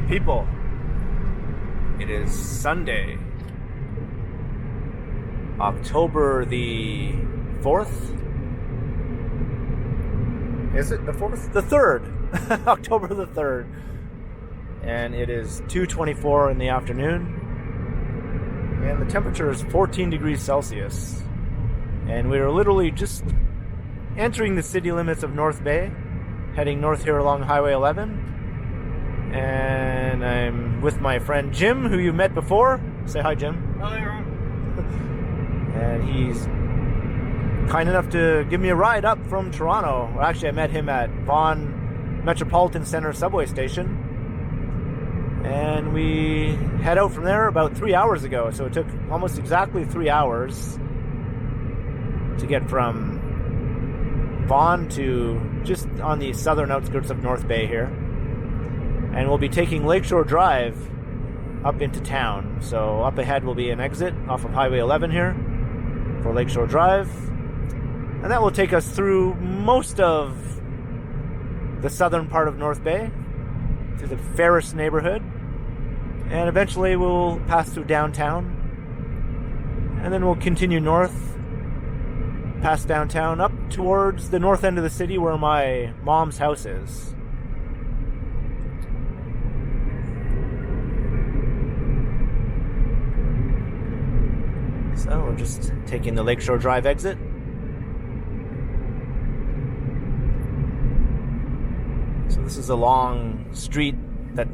People, it is Sunday, October the 4th. Is it the 4th? The 3rd. October the 3rd. And it is 2:24 in the afternoon. And the temperature is 14 degrees Celsius. And we are literally just entering the city limits of North Bay, heading north here along Highway 11. And I'm with my friend Jim, who you met before. Say hi, Jim. Hi, Ron. And he's kind enough to give me a ride up from Toronto. Well, actually, I met him at Vaughan Metropolitan Center subway station. And we head out from there about 3 hours ago. So it took almost exactly 3 hours to get from Vaughan to just on the southern outskirts of North Bay here. And we'll be taking Lakeshore Drive up into town. So up ahead will be an exit off of Highway 11 here for Lakeshore Drive. And that will take us through most of the southern part of North Bay, to the Ferris neighborhood. And eventually we'll pass through downtown. And then we'll continue north, past downtown, up towards the north end of the city where my mom's house is. So we're just taking the Lakeshore Drive exit. So this is a long street that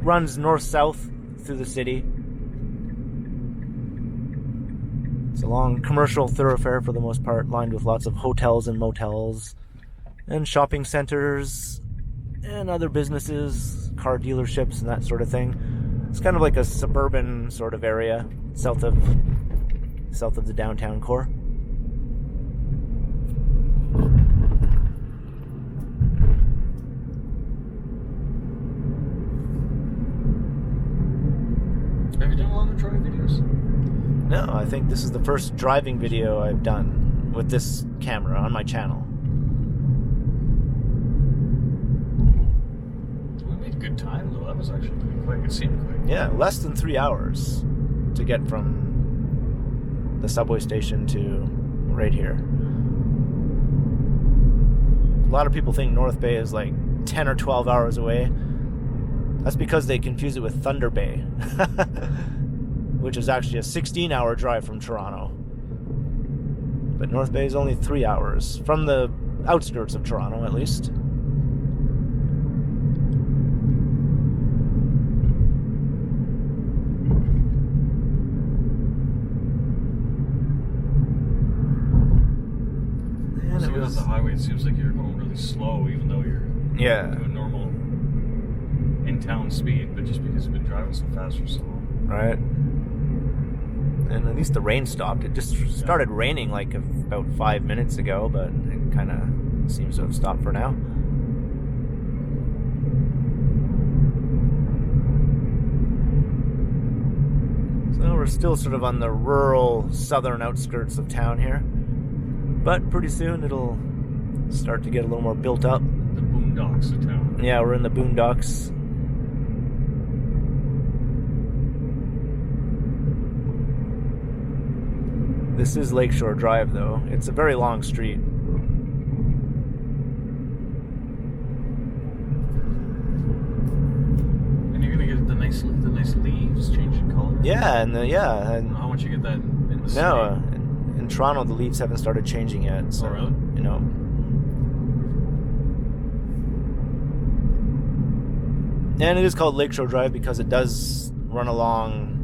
runs north-south through the city. It's a long commercial thoroughfare for the most part, lined with lots of hotels and motels and shopping centers and other businesses, car dealerships and that sort of thing. It's kind of like a suburban sort of area south of the downtown core. Have you done a lot of driving videos? No, I think this is the first driving video I've done with this camera on my channel. We made a good time though. That was actually pretty quick. It seemed quick. Yeah, less than 3 hours to get from the subway station to right here. A lot of people think North Bay is like 10 or 12 hours away. That's because they confuse it with Thunder Bay, which is actually a 16-hour drive from Toronto. But North Bay is only 3 hours, from the outskirts of Toronto at least. And so on the highway, it seems like you're going really slow, even though you're doing normal in-town speed, but just because you've been driving so fast for so long. Right. And at least the rain stopped. It just started raining like about 5 minutes ago, but it kind of seems to have stopped for now. So we're still sort of on the rural southern outskirts of town here. But pretty soon it'll start to get a little more built up. The boondocks of town. Yeah, we're in the boondocks. This is Lakeshore Drive, though. It's a very long street. And you're gonna get the nice leaves changing color. Yeah, and I don't know how much you get that in the city. No, in Toronto the leaves haven't started changing yet. So, oh, really? You know. And it is called Lakeshore Drive because it does run along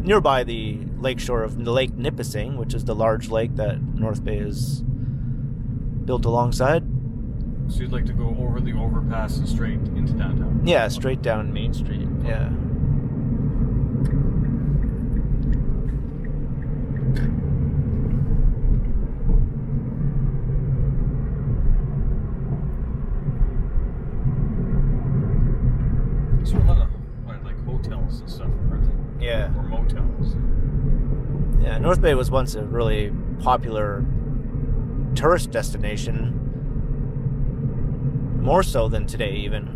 nearby the lakeshore of Lake Nipissing, which is the large lake that North Bay is built alongside. So you'd like to go over the overpass and straight into downtown? Yeah, straight down Main Street. Yeah. So a lot of like hotels and stuff, aren't they? Yeah. Or motels. Yeah, North Bay was once a really popular tourist destination, more so than today even.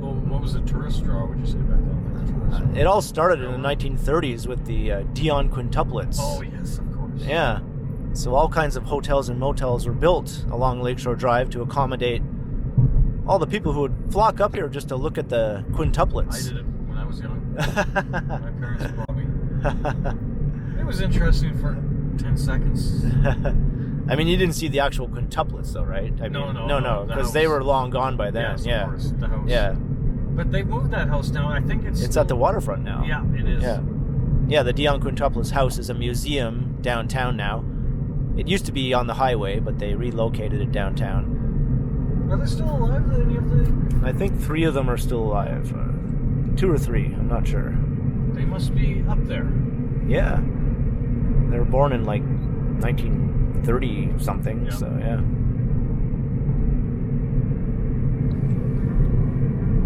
Well, what was the tourist draw, would you say, back then? It all started in the 1930s with the Dion quintuplets. Oh, yes, of course. Yeah. So all kinds of hotels and motels were built along Lakeshore Drive to accommodate all the people who would flock up here just to look at the quintuplets. I did it when I was young. My parents brought me. It was interesting for 10 seconds. I mean, you didn't see the actual quintuplets, though, right? I mean, no, because they were long gone by then. Yes, yeah, of course, the house. Yeah. But they've moved that house now. I think it's at the waterfront now. Yeah, it is. Yeah, the Dion quintuplets house is a museum downtown now. It used to be on the highway, but they relocated it downtown. Are they still alive? Any of the? I think 3 of them are still alive. 2 or 3, I'm not sure. They must be up there. Yeah. They were born in like 1930 something, so yeah.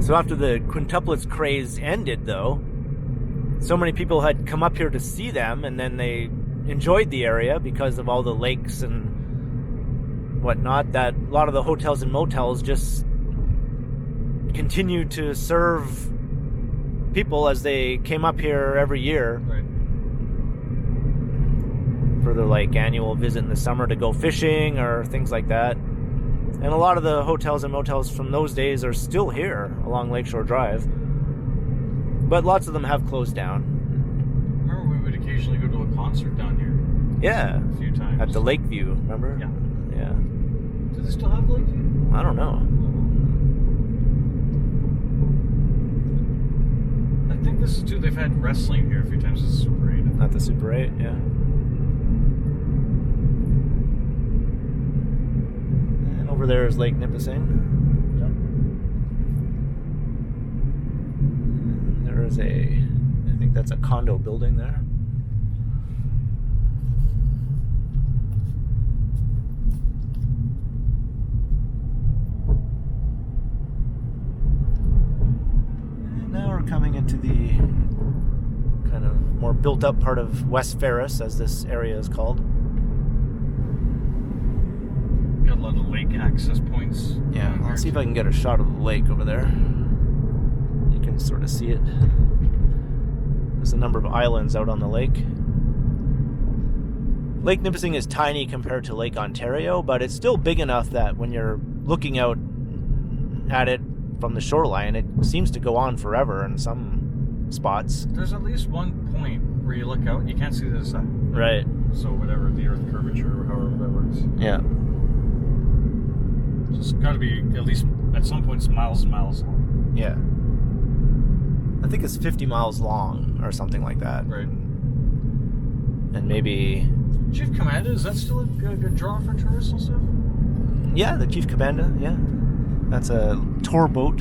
So after the quintuplets craze ended, though, so many people had come up here to see them, and then they enjoyed the area because of all the lakes and whatnot, that a lot of the hotels and motels just continued to serve people as they came up here every year. Right. For their like annual visit in the summer to go fishing or things like that. And a lot of the hotels and motels from those days are still here along Lakeshore Drive. But lots of them have closed down. I remember we would occasionally go to a concert down here. Yeah. A few times. At the Lakeview, remember? Yeah. Yeah. Do they still have Lakeview? I don't know. I think this is too. They've had wrestling here a few times at the Super 8. At the Super 8, yeah. And over there is Lake Nipissing. Yep. There is I think that's a condo building there. Coming into the kind of more built-up part of West Ferris, as this area is called. Got a lot of lake access points. Yeah, let's see if I can get a shot of the lake over there. You can sort of see it. There's a number of islands out on the lake. Lake Nipissing is tiny compared to Lake Ontario, but it's still big enough that when you're looking out at it from the shoreline, it seems to go on forever in some spots. There's at least one point where you look out and you can't see the other side. Right. So whatever the Earth curvature or however that works. Yeah. It's got to be at least at some points miles and miles long. Yeah. I think it's 50 miles long or something like that. Right. And maybe... Chief Commander, is that still a good draw for tourists and stuff? Yeah, the Chief Commander, yeah. That's a tour boat.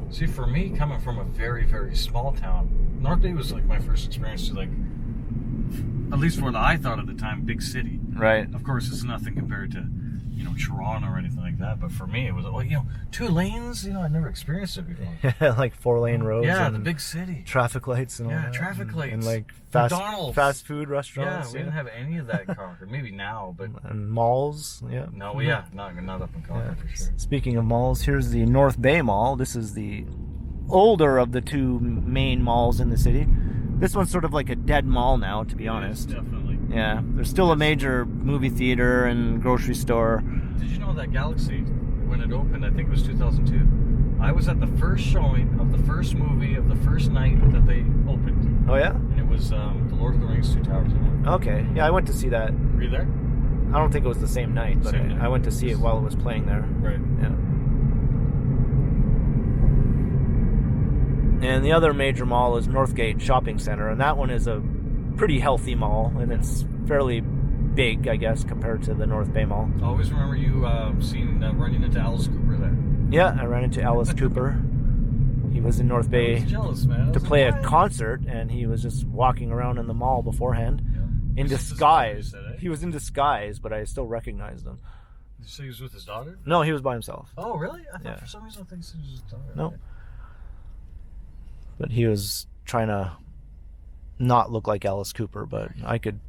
See, for me, coming from a very, very small town, North Bay was like my first experience to, like, at least what I thought at the time, big city. Right. Of course, it's nothing compared to, Toronto or anything like that. But for me, it was like, 2 lanes. I'd never experienced it before. Like 4-lane roads. Yeah, and the big city. Traffic lights and all that. Yeah, traffic lights. And like McDonald's. fast food restaurants. Yeah, we didn't have any of that in Concord. Maybe now, but... And malls, yeah. No, yeah, not up in Concord for sure. Speaking of malls, here's the North Bay Mall. This is the older of the 2 main malls in the city. This one's sort of like a dead mall now, to be honest. Yes, definitely. Yeah, there's still a major movie theater and grocery store. Did you know that Galaxy, when it opened, I think it was 2002, I was at the first showing of the first movie of the first night that they opened. Oh, yeah? And it was The Lord of the Rings, 2 Towers. Okay, yeah, I went to see that. Were you there? I don't think it was the same night, but Same night. I went to see it while it was playing there. Right. Yeah. And the other major mall is Northgate Shopping Center, and that one is a pretty healthy mall, and it's fairly big, I guess, compared to the North Bay Mall. I always remember you running into Alice Cooper there. Yeah, I ran into Alice Cooper. He was in North Bay I was jealous, man. to play a concert, and he was just walking around in the mall beforehand in disguise. He was in disguise, but I still recognized him. Did you say he was with his daughter? No, he was by himself. Oh, really? I thought for some reason I think he was his daughter. No. But he was trying to not look like Alice Cooper, but I could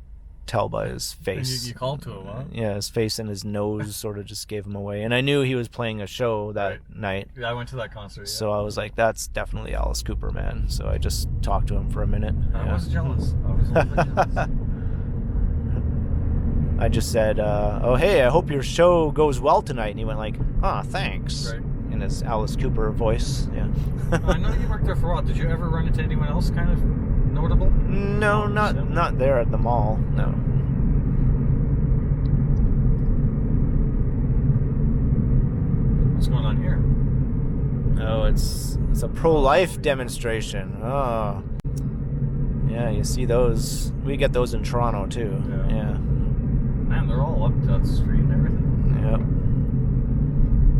tell by his face. And you called to him, huh? Yeah, his face and his nose sort of just gave him away. And I knew he was playing a show that night. Yeah, I went to that concert. Yeah. So I was like, that's definitely Alice Cooper, man. So I just talked to him for a minute. I was jealous. I was a little bit jealous. I just said, oh, hey, I hope your show goes well tonight. And he went like, thanks. Right. In his Alice Cooper voice. Yeah. I know you worked there for a while. Did you ever run into anyone else kind of notable? No, not there at the mall. No. What's going on here? Oh, it's a pro-life demonstration. Oh. Yeah, you see those. We get those in Toronto too. Yeah. Man, they're all up that street and everything.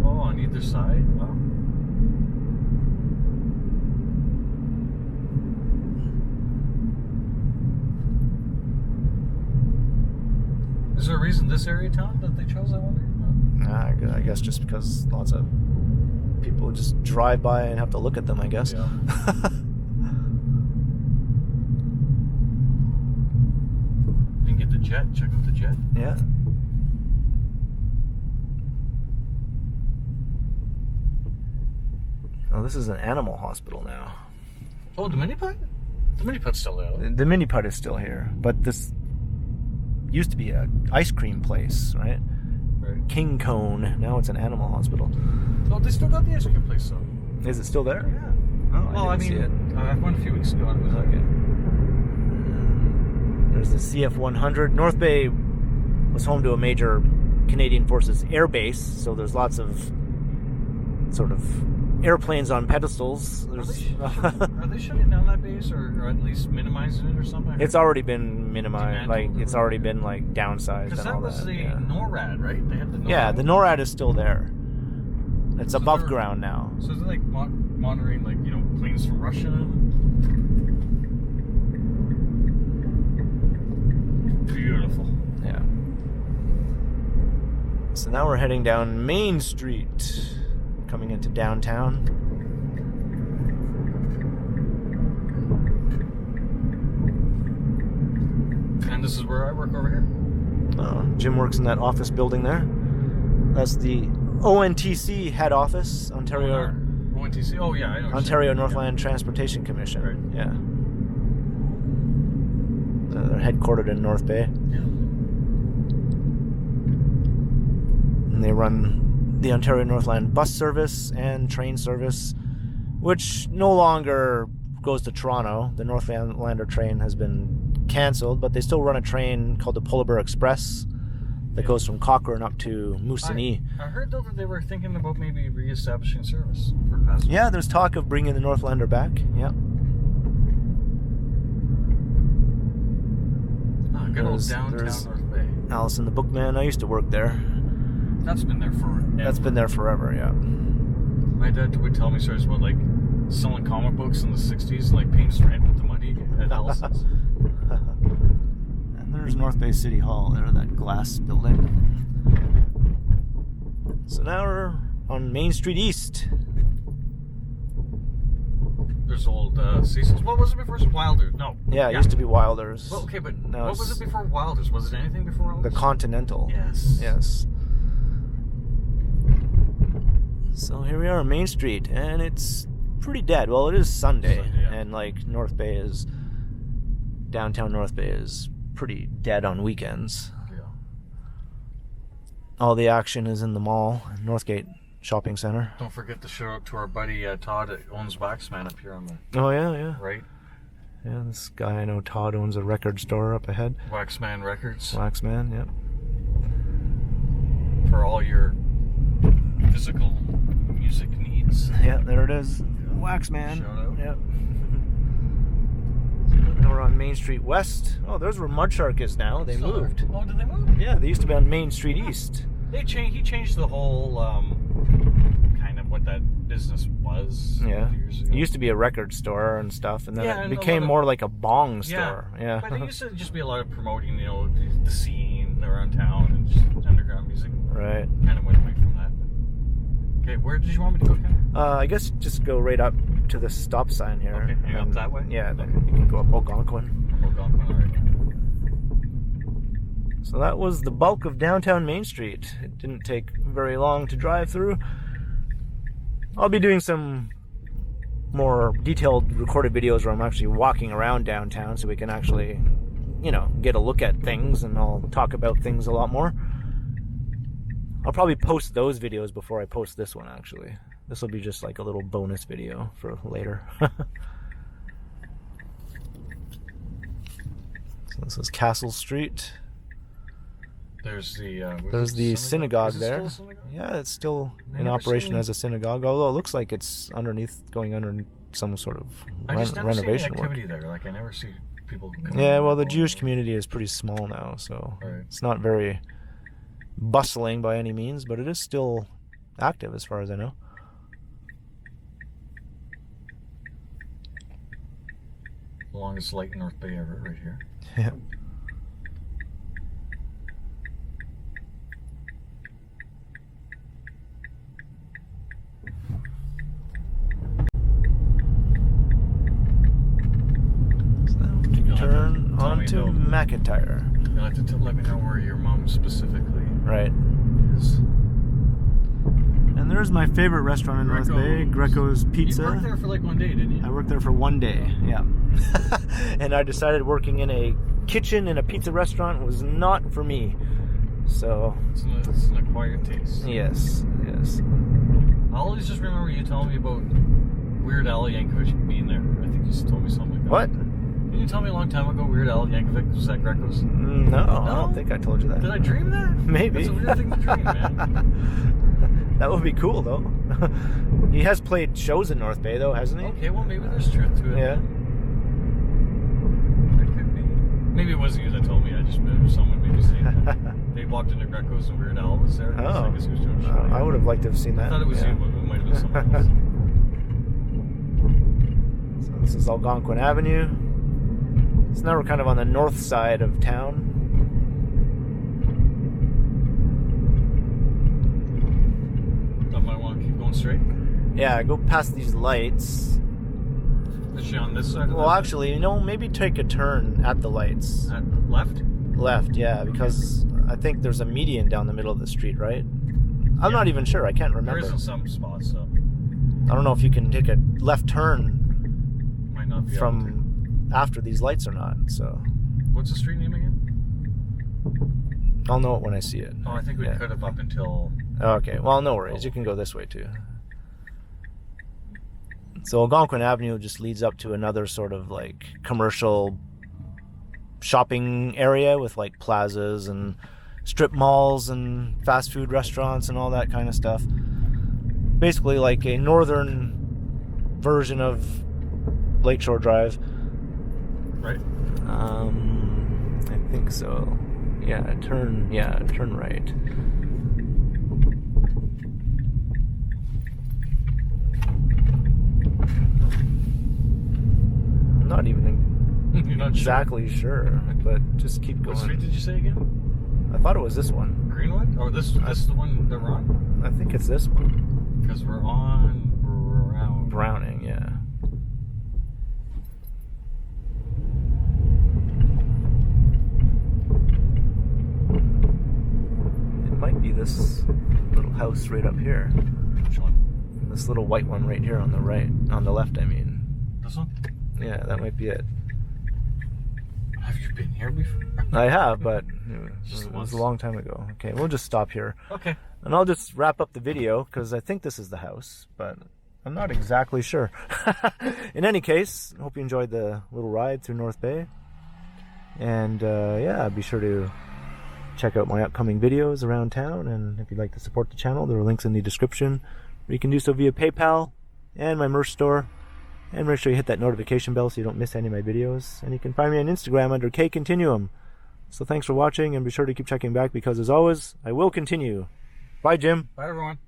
Yep. Oh, on either side? Wow. Is there a reason this area of town that they chose, I wonder? I guess just because lots of people just drive by and have to look at them, I guess. Yeah. You can get the jet, check out the jet. Yeah. Oh, this is an animal hospital now. Oh, the mini-putt? The mini-putt's still there. The mini-putt is still here, but this used to be a ice cream place, right? Right. King Cone. Now it's an animal hospital. Oh, they still got the ice cream place, though. Is it still there? Yeah. Oh, Well, I didn't see it. I went a few weeks ago and it was Okay. There's the CF-100. North Bay was home to a major Canadian Forces air base, so there's lots of sort of airplanes on pedestals. Are they shutting down that base or at least minimizing it or something? It's already been minimized. Like, it's or already been like downsized because and all that was that. the NORAD, right? They had the NORAD. Yeah, the NORAD is still there. It's So above they're- ground now. So they're like monitoring, like, planes from Russia. Beautiful. Yeah. So now we're heading down Main Street, coming into downtown. And this is where I work over here. Jim works in that office building there. That's the ONTC head office, Ontario ONTC. Oh yeah, I know. Ontario Northland Transportation Commission. Right. Yeah. They're headquartered in North Bay. Yeah. And they run the Ontario Northland bus service and train service, which no longer goes to Toronto. The Northlander train has been cancelled, but they still run a train called the Polar Bear Express that goes from Cochrane up to Moosonee. I heard though that they were thinking about maybe reestablishing service for passengers. Yeah, there's talk of bringing the Northlander back. Yeah. Good old downtown North Bay. Alice and the Bookman. I used to work there. That's been there forever. That's been there forever, yeah. My dad would tell me stories about like selling comic books in the 60s, like paying rent with the money at Alice's. And there's North Bay City Hall there, that glass building. So now we're on Main Street East. There's old Cecil's. What was it before? Wilder's? No. Yeah, it used to be Wilder's. Well, okay, but No, what was it before Wilder's? Was it anything before Wilder's? The Continental. Yes. Yes. So here we are on Main Street, and it's pretty dead. Well, it is Sunday, yeah. and like downtown North Bay is pretty dead on weekends. Yeah. All the action is in the mall, Northgate Shopping Center. Don't forget to shout out to our buddy Todd that owns Waxman up here on the Oh yeah. right. Yeah, this guy I know, Todd, owns a record store up ahead. Waxman Records. Waxman, yep. For all your physical music needs. Yeah, there it is. Waxman. Shout out. Yep. Now we're on Main Street West. Oh, there's where Mudshark is now. They moved. Oh, did they move? Yeah, they used to be on Main Street East. He changed the whole kind of what that business was. Yeah. A few years ago. It used to be a record store and stuff, and then Yeah, it and a became lot of- more like a bong store. Yeah. But it used to just be a lot of promoting, the scene around town and just underground music. Right. Kind of went away from that. Okay, where did you want me to go, Ken? I guess just go right up to the stop sign here. Okay, and up that way? Yeah, then you can go up Algonquin. Algonquin, all right. So that was the bulk of downtown Main Street. It didn't take very long to drive through. I'll be doing some more detailed recorded videos where I'm actually walking around downtown so we can actually, you know, get a look at things, and I'll talk about things a lot more. I'll probably post those videos before I post this one, actually. This will be just like a little bonus video for later. So this is Castle Street. There's the There's the synagogue Is it there. still a synagogue? Yeah, it's still I in never operation seen- as a synagogue, although it looks like it's going under some sort of I just never see any renovation work. activity there. Like I never see people. Coming Yeah, in well, and the going Jewish there. community is pretty small now, so Right. it's not very bustling by any means, but it is still active as far as I know. The longest light in North Bay ever, right here. Yeah. So now we You'll have to turn tell me onto though. McIntyre. You'll have to let me know where your mom specifically Right. is. And there's my favorite restaurant in North Bay, Greco's Pizza. You worked there for like one day, didn't you? I worked there for one day, yeah. And I decided working in a kitchen in a pizza restaurant was not for me. So, It's an acquired taste. yes. I always just remember you telling me about Weird Al Yankovic being there. I think you just told me something like that. What? Didn't you tell me a long time ago Weird Al Yankovic was at Greco's? No, I don't think I told you that. Did I dream that? Maybe. That's a weird thing to dream, man. That would be cool, though. He has played shows in North Bay, though, hasn't he? Okay, well maybe there's truth to it. Yeah. There could be. Maybe it wasn't you that told me. I just remember someone maybe saying that. They walked into Greco's and Weird Al was there. Oh. I guess he was doing a show. I would have liked to have seen that. I thought it was yeah. you, but it might have been someone else. So this is Algonquin Avenue. So now we're kind of on the north side of town. I might want to keep going straight. Yeah, go past these lights. Is she on this side of Well, that? actually, you know, maybe take a turn at the lights. At left? Left, yeah, because I think there's a median down the middle of the street, right? I'm not even sure. I can't There remember. is in some spots, so I don't know if you can take a left turn might not be from after these lights or not. So What's the street name again? I'll know it when I see it. Oh, I think we Yeah. could have up until. Okay, well, no worries. You can go this way too. So Algonquin Avenue just leads up to another sort of like commercial shopping area with like plazas and strip malls and fast food restaurants and all that kind of stuff. Basically like a northern version of Lakeshore Drive. Right? I think so. Yeah, turn right. I'm not even You're not exactly sure, but just keep What street going. did you say again? I thought it was this one. Greenwood? Oh, this is the one that we're on? I think it's this one. Because we're on Brown. Browning, yeah. It might be this little house right up here. Which one? This little white one right here on the right. On the left, I mean. This one? Yeah, that might be it. Have you been here before? I have, but Just it once? was a long time ago. Okay, we'll just stop here. Okay. And I'll just wrap up the video because I think this is the house, but I'm not exactly sure. In any case, I hope you enjoyed the little ride through North Bay. And yeah, be sure to check out my upcoming videos around town. And if you'd like to support the channel, there are links in the description where you can do so via PayPal and my merch store. And make sure you hit that notification bell so you don't miss any of my videos. And you can find me on Instagram under KContinuum. So thanks for watching, and be sure to keep checking back because, as always, I will continue. Bye, Jim. Bye, everyone.